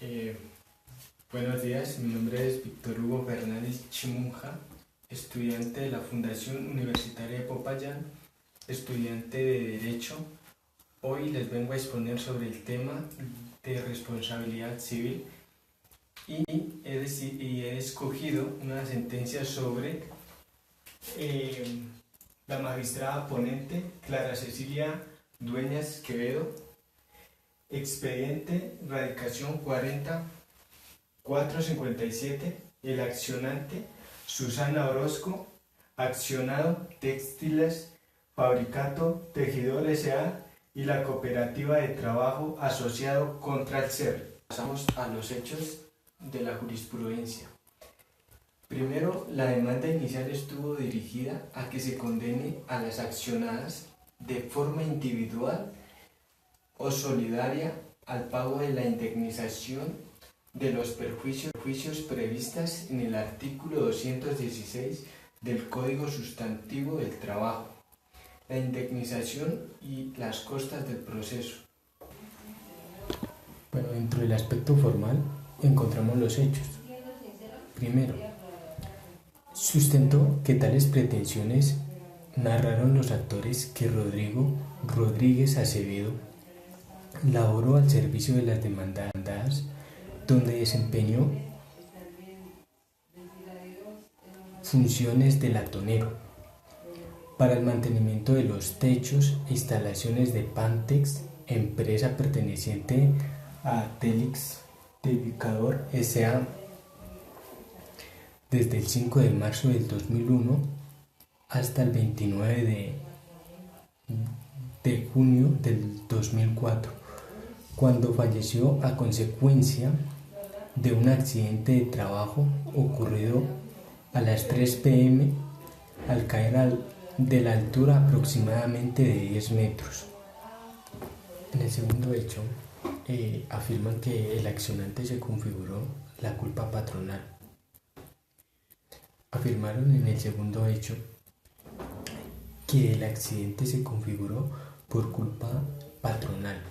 Eh, Buenos días, mi nombre es Víctor Hugo Fernández Chimunja, estudiante de la Fundación Universitaria de Popayán, estudiante de Derecho. Hoy les vengo a exponer sobre el tema de responsabilidad civil y he escogido una sentencia sobre la magistrada ponente Clara Cecilia Dueñas Quevedo, expediente radicación 40457, el accionante Susana Orozco, accionado Textiles Fabricato Tejedor S.A. y la Cooperativa de Trabajo Asociado contra el CER. Pasamos a los hechos de la jurisprudencia. Primero, la demanda inicial estuvo dirigida a que se condene a las accionadas de forma individual o solidaria al pago de la indemnización de los perjuicios previstas en el artículo 216 del Código Sustantivo del Trabajo, la indemnización y las costas del proceso. Bueno, dentro del aspecto formal encontramos los hechos. Primero, sustentó que tales pretensiones narraron los actores que Rodrigo Rodríguez Acevedo laboró al servicio de las demandadas, donde desempeñó funciones de latonero para el mantenimiento de los techos e instalaciones de Pantex, empresa perteneciente a Telix Tecnificador S.A. desde el 5 de marzo del 2001 hasta el 29 de junio del 2004, cuando falleció a consecuencia de un accidente de trabajo ocurrido a las 3 p.m. al caer de la altura aproximadamente de 10 metros. En el segundo hecho, afirman que el accionante se configuró la culpa patronal. Afirmaron en el segundo hecho que el accidente se configuró por culpa patronal,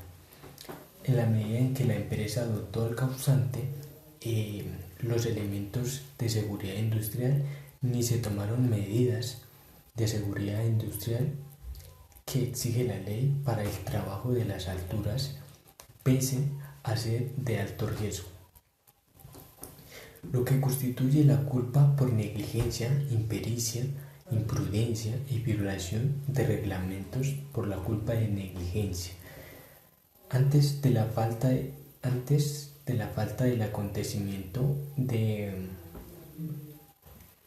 en la medida en que la empresa adoptó al causante los elementos de seguridad industrial ni se tomaron medidas de seguridad industrial que exige la ley para el trabajo de las alturas, pese a ser de alto riesgo, lo que constituye la culpa por negligencia, impericia, imprudencia y violación de reglamentos por la culpa de negligencia. Antes de la falta del acontecimiento de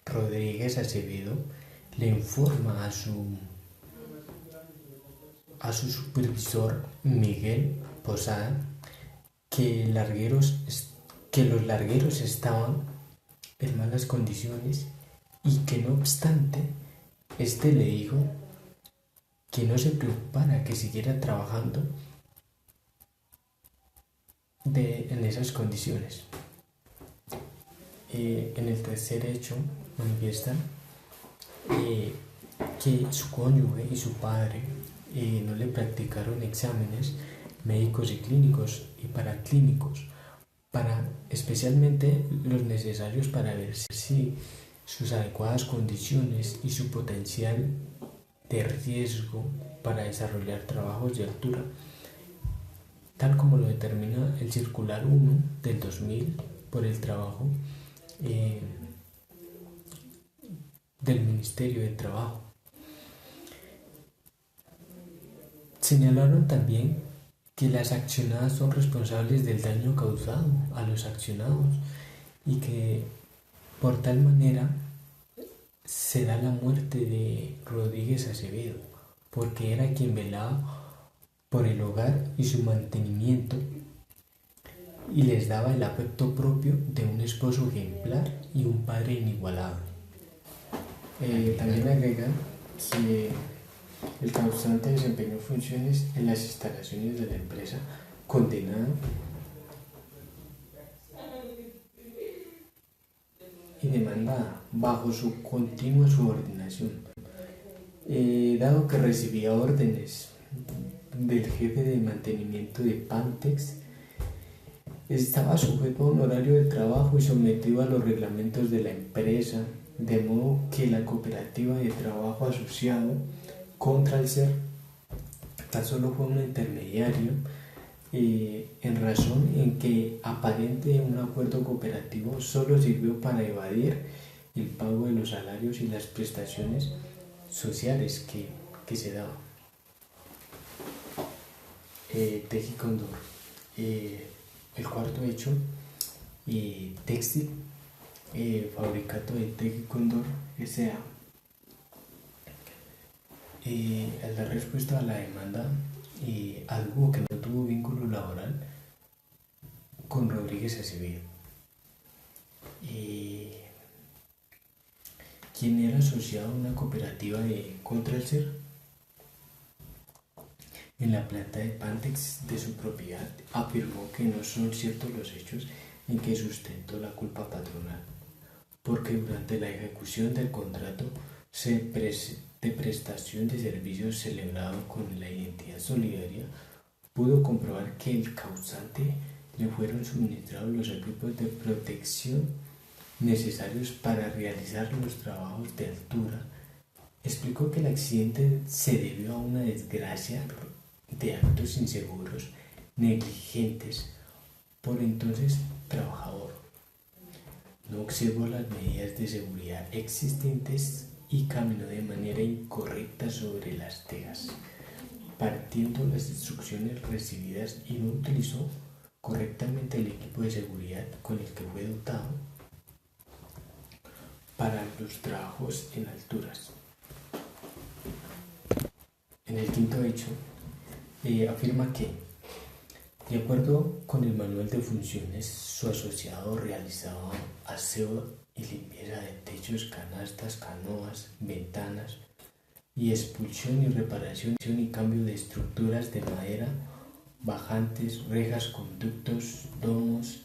Rodríguez Acevedo, le informa a su supervisor Miguel Posada que los largueros estaban en malas condiciones y que no obstante, este le dijo que no se preocupara, que siguiera trabajando en esas condiciones. En el tercer hecho manifiestan que su cónyuge y su padre no le practicaron exámenes médicos y clínicos y paraclínicos, especialmente los necesarios para ver si sus adecuadas condiciones y su potencial de riesgo para desarrollar trabajos de altura, tal como lo determina el Circular 1 del 2000 por el trabajo del Ministerio de Trabajo. Señalaron también que las accionadas son responsables del daño causado a los accionados y que por tal manera se da la muerte de Rodríguez Acevedo, porque era quien velaba por el hogar y su mantenimiento y les daba el afecto propio de un esposo ejemplar y un padre inigualable. También agregan que el causante desempeñó funciones en las instalaciones de la empresa condenada y demandada bajo su continua subordinación, dado que recibía órdenes del jefe de mantenimiento de Pantex Estaba sujeto a un horario de trabajo y sometido a los reglamentos de la empresa, de modo que la cooperativa de trabajo asociado contra el ser tan solo fue un intermediario en razón en que aparente un acuerdo cooperativo solo sirvió para evadir el pago de los salarios y las prestaciones sociales que se daban. Tejicondor. El cuarto hecho, textil, fabricato de Tejicondor S.A. La respuesta a la demanda algo que no tuvo vínculo laboral con Rodríguez Acevedo, quien era asociado a una cooperativa de contra el ser. En la planta de Pantex de su propiedad afirmó que no son ciertos los hechos en que sustentó la culpa patronal, porque durante la ejecución del contrato de prestación de servicios celebrado con la identidad solidaria, pudo comprobar que el causante le fueron suministrados los equipos de protección necesarios para realizar los trabajos de altura. Explicó que el accidente se debió a una desgracia de actos inseguros, negligentes por entonces trabajador. No observó las medidas de seguridad existentes y caminó de manera incorrecta sobre las tejas, partiendo las instrucciones recibidas, y no utilizó correctamente el equipo de seguridad con el que fue dotado para los trabajos en alturas. En el quinto hecho, afirma que, de acuerdo con el manual de funciones, su asociado realizaba aseo y limpieza de techos, canastas, canoas, ventanas, y expulsión y reparación y cambio de estructuras de madera, bajantes, rejas, conductos, domos,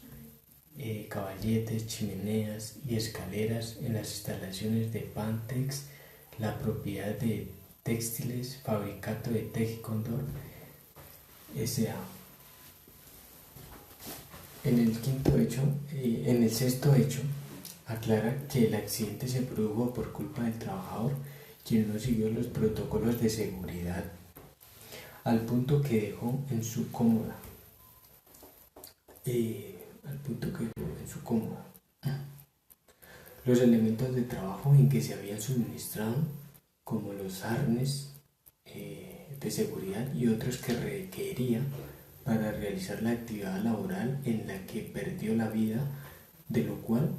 caballetes, chimeneas y escaleras en las instalaciones de Pantex, la propiedad de Textiles Fabricato de Tejicondor S.A. En el sexto hecho, aclara que el accidente se produjo por culpa del trabajador, quien no siguió los protocolos de seguridad, al punto que dejó en su cómoda. Los elementos de trabajo en que se habían suministrado, como los arnes de seguridad y otros que requería para realizar la actividad laboral en la que perdió la vida, de lo cual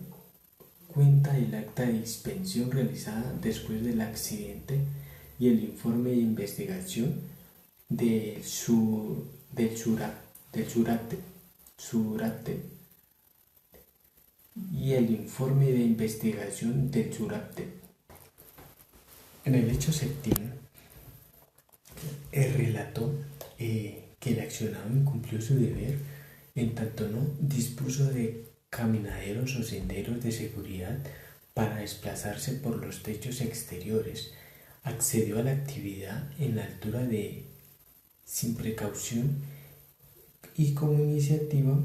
cuenta el acta de inspección realizada después del accidente y el informe de investigación del Surate y el informe de investigación del Surate. En el hecho séptimo, relató que el accionado incumplió su deber en tanto no dispuso de caminaderos o senderos de seguridad para desplazarse por los techos exteriores, accedió a la actividad en la altura sin precaución, y como iniciativa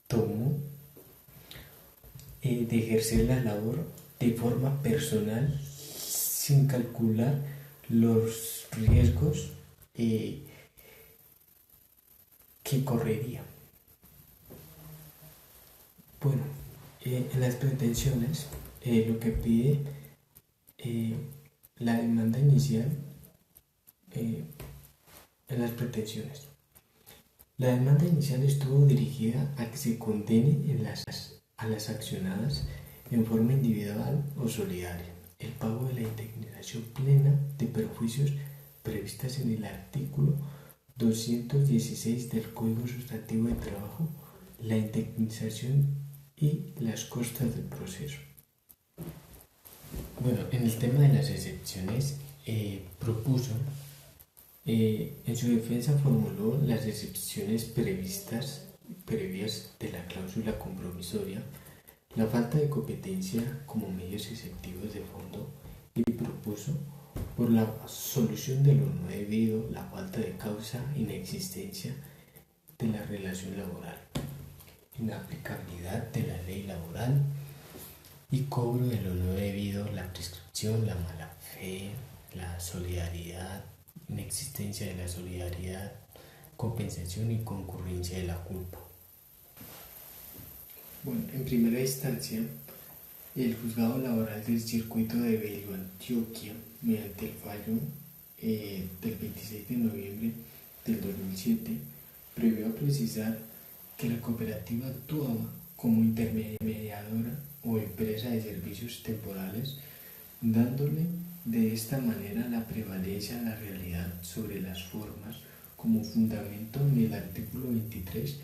tomó de ejercer la labor de forma personal sin calcular los riesgos que correría. Bueno, en las pretensiones, lo que pide la demanda inicial, en las pretensiones. La demanda inicial estuvo dirigida a que se condene a las accionadas en forma individual o solidaria el pago de la indemnización plena de perjuicios previstas en el artículo 216 del Código Sustantivo de Trabajo, la indemnización y las costas del proceso. Bueno, en el tema de las excepciones, propuso, en su defensa formuló las excepciones previas de la cláusula compromisoria, la falta de competencia como medios exceptivos de fondo, y propuso por la solución de lo no debido, la falta de causa, inexistencia de la relación laboral. inaplicabilidad de la ley laboral y cobro de lo no debido, la prescripción, la mala fe, la solidaridad, inexistencia de la solidaridad, compensación y concurrencia de la culpa. Bueno, en primera instancia, el Juzgado Laboral del Circuito de Bello, Antioquia, mediante el fallo del 26 de noviembre del 2007, previó precisar que la cooperativa actuaba como intermediadora o empresa de servicios temporales, dándole de esta manera la prevalencia a la realidad sobre las formas como fundamento en el artículo 23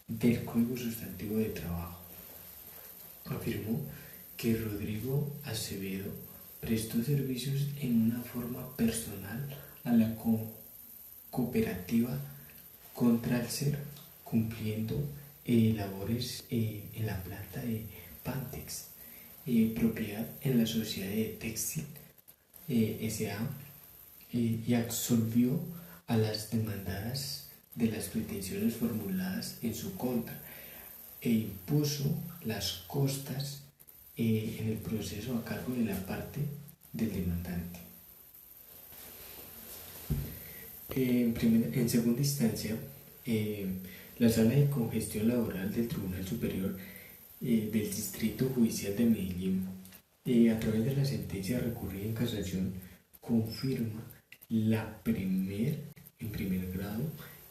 del Código Sustantivo de Trabajo. Afirmó que Rodrigo Acevedo prestó servicios en una forma personal a la cooperativa Contralser, cumpliendo labores en la planta de Pantex, propiedad en la sociedad de Textil S.A., y absolvió a las demandadas de las pretensiones formuladas en su contra e impuso las costas en el proceso a cargo de la parte del demandante. En segunda instancia, la Sala de Congestión Laboral del Tribunal Superior del Distrito Judicial de Medellín, a través de la sentencia recurrida en casación, confirma en primer grado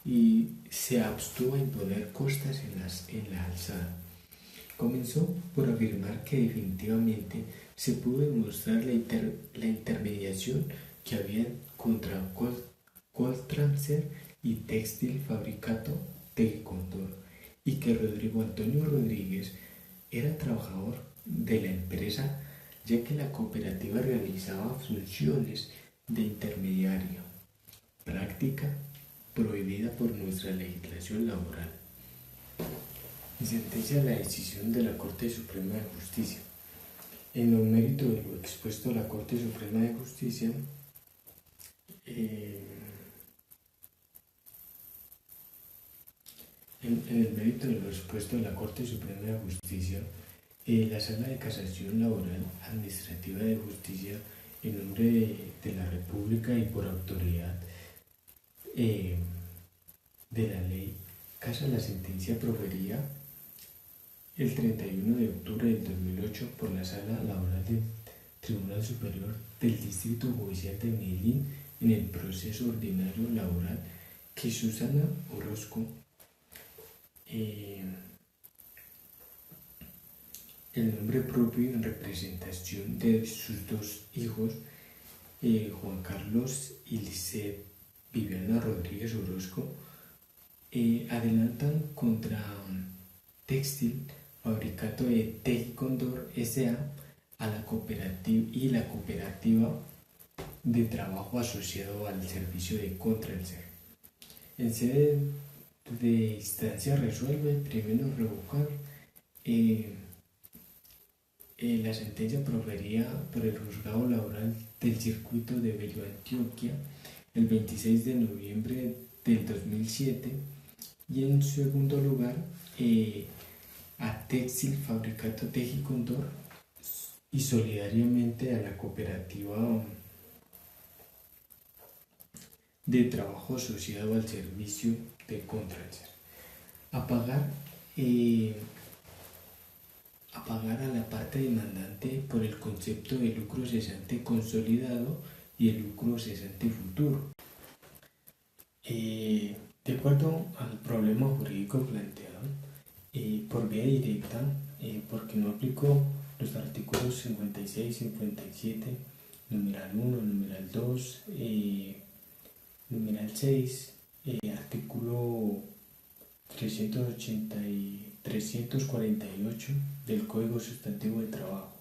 y se abstuvo a imponer costas en la alzada. Comenzó por afirmar que definitivamente se pudo demostrar la intermediación que había contra Coltranser y Textil Fabricato Tejicondor, y que Rodrigo Antonio Rodríguez era trabajador de la empresa, ya que la cooperativa realizaba funciones de intermediario, práctica prohibida por nuestra legislación laboral. Y sentencia la decisión de la Corte Suprema de Justicia. En los méritos de lo expuesto a la Corte Suprema de Justicia, en el mérito de lo expuesto a la Corte Suprema de Justicia, la Sala de Casación Laboral Administrativa de Justicia, en nombre de la República y por autoridad de la ley, casa la sentencia proferida el 31 de octubre del 2008 por la Sala Laboral del Tribunal Superior del Distrito Judicial de Medellín en el proceso ordinario laboral, que Susana Orozco, el nombre propio en representación de sus dos hijos, Juan Carlos y Lisset Viviana Rodríguez Orozco, adelantan contra Textil Fabricato de Tejicondor S.A. a la cooperativa y la cooperativa de trabajo asociado al servicio de Contralser. En sede de instancia resuelve primero revocar la sentencia proferida por el Juzgado Laboral del Circuito de Bello, Antioquia, el 26 de noviembre del 2007, y en segundo lugar a Textil Fabricato Tejicondor y solidariamente a la cooperativa de trabajo asociado al servicio de Contralser a pagar a la parte demandante por el concepto de lucro cesante consolidado y el lucro cesante futuro. De acuerdo al problema jurídico planteado, por vía directa, porque no aplicó los artículos 56, 57, numeral 1, numeral 2, numeral 6, artículo 348 del Código Sustantivo de Trabajo,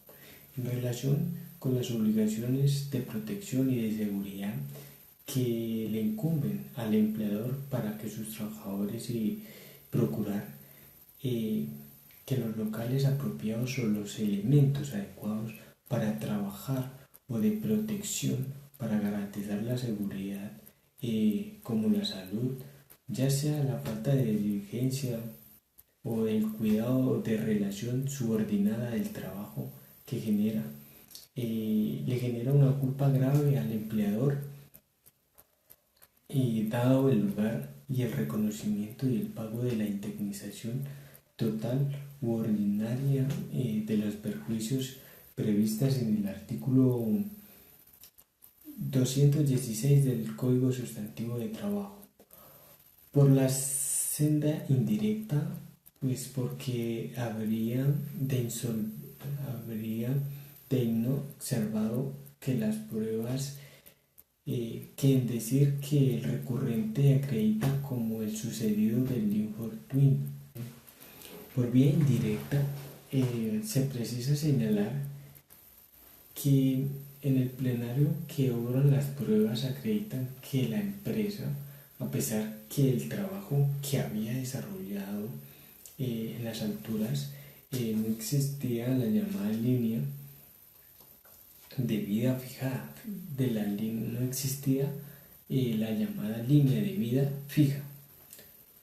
en relación con las obligaciones de protección y de seguridad que le incumben al empleador para que sus trabajadores procurar que los locales apropiados o los elementos adecuados para trabajar o de protección para garantizar la seguridad, como la salud, ya sea la falta de diligencia o del cuidado de relación subordinada del trabajo que genera. Le genera una culpa grave al empleador, dado el lugar y el reconocimiento y el pago de la indemnización total u ordinaria de los perjuicios previstas en el artículo 216 del Código Sustantivo de Trabajo. Por la senda indirecta, pues porque habría de inobservado que las pruebas que en decir que el recurrente acredita como el sucedido del infortunio. Por vía indirecta, se precisa señalar que en el plenario que obran las pruebas acreditan que la empresa, a pesar que el trabajo que había desarrollado en las alturas no existía la llamada línea de vida fijada, no existía la llamada línea de vida fija.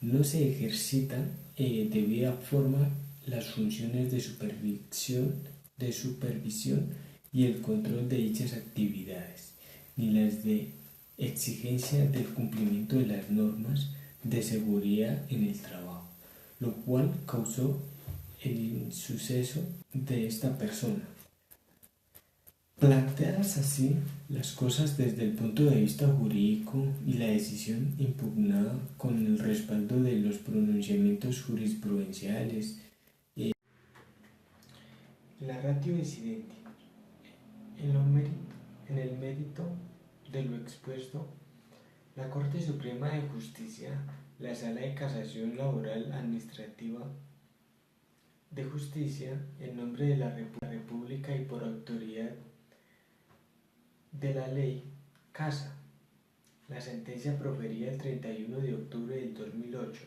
No se ejercitan de debida forma las funciones de supervisión y el control de dichas actividades, ni las de exigencia del cumplimiento de las normas de seguridad en el trabajo, lo cual causó el insuceso de esta persona. Planteadas así las cosas desde el punto de vista jurídico y la decisión impugnada con el respaldo de los pronunciamientos jurisprudenciales, la ratio decidente. En el mérito de lo expuesto, la Corte Suprema de Justicia, la Sala de Casación Laboral Administrativa de Justicia, en nombre de la República y por autoridad de la ley, casa la sentencia proferida el 31 de octubre del 2008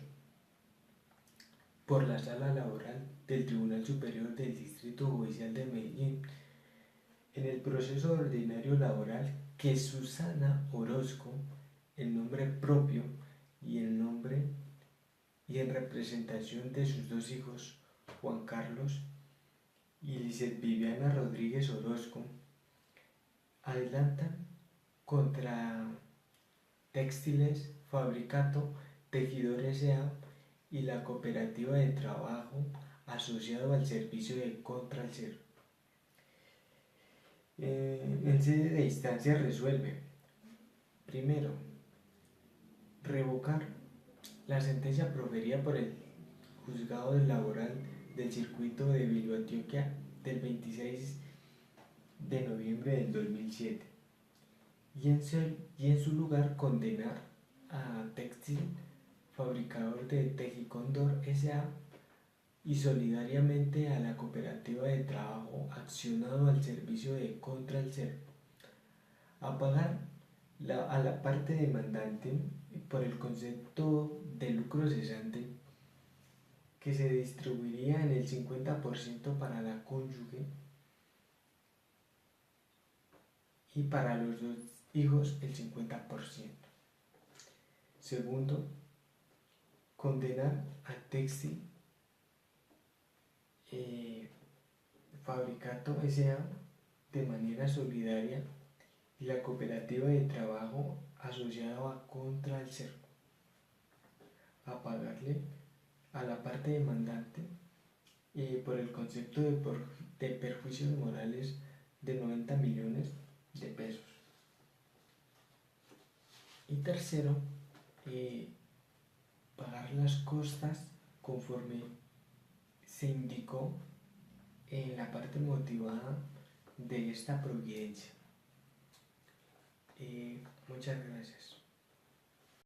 por la Sala Laboral del Tribunal Superior del Distrito Judicial de Medellín en el proceso ordinario laboral que Susana Orozco, en nombre propio y en representación de sus dos hijos, Juan Carlos y Lizeth Viviana Rodríguez Orozco, adelantan contra Textiles Fabricato Tejedor S.A. y la cooperativa de trabajo asociado al servicio de Contralser. En sede de instancia resuelve: primero, revocar la sentencia proferida por el Juzgado Laboral del Circuito de Bilbao-Antioquia del 26 de noviembre del 2007 y en su lugar condenar a Textil Fabricador de Tejicondor S.A. y solidariamente a la cooperativa de trabajo accionado al servicio de Contralser a pagar a la parte demandante por el concepto de lucro cesante, que se distribuiría en el 50% para la cónyuge y para los dos hijos el 50%. Segundo, condenar a Textil Fabricato S.A. de manera solidaria y la cooperativa de trabajo asociada a Contralser a pagarle a la parte demandante por el concepto de perjuicios morales de 90 millones de pesos. Y tercero, pagar las costas conforme se indicó en la parte motivada de esta providencia. Muchas gracias.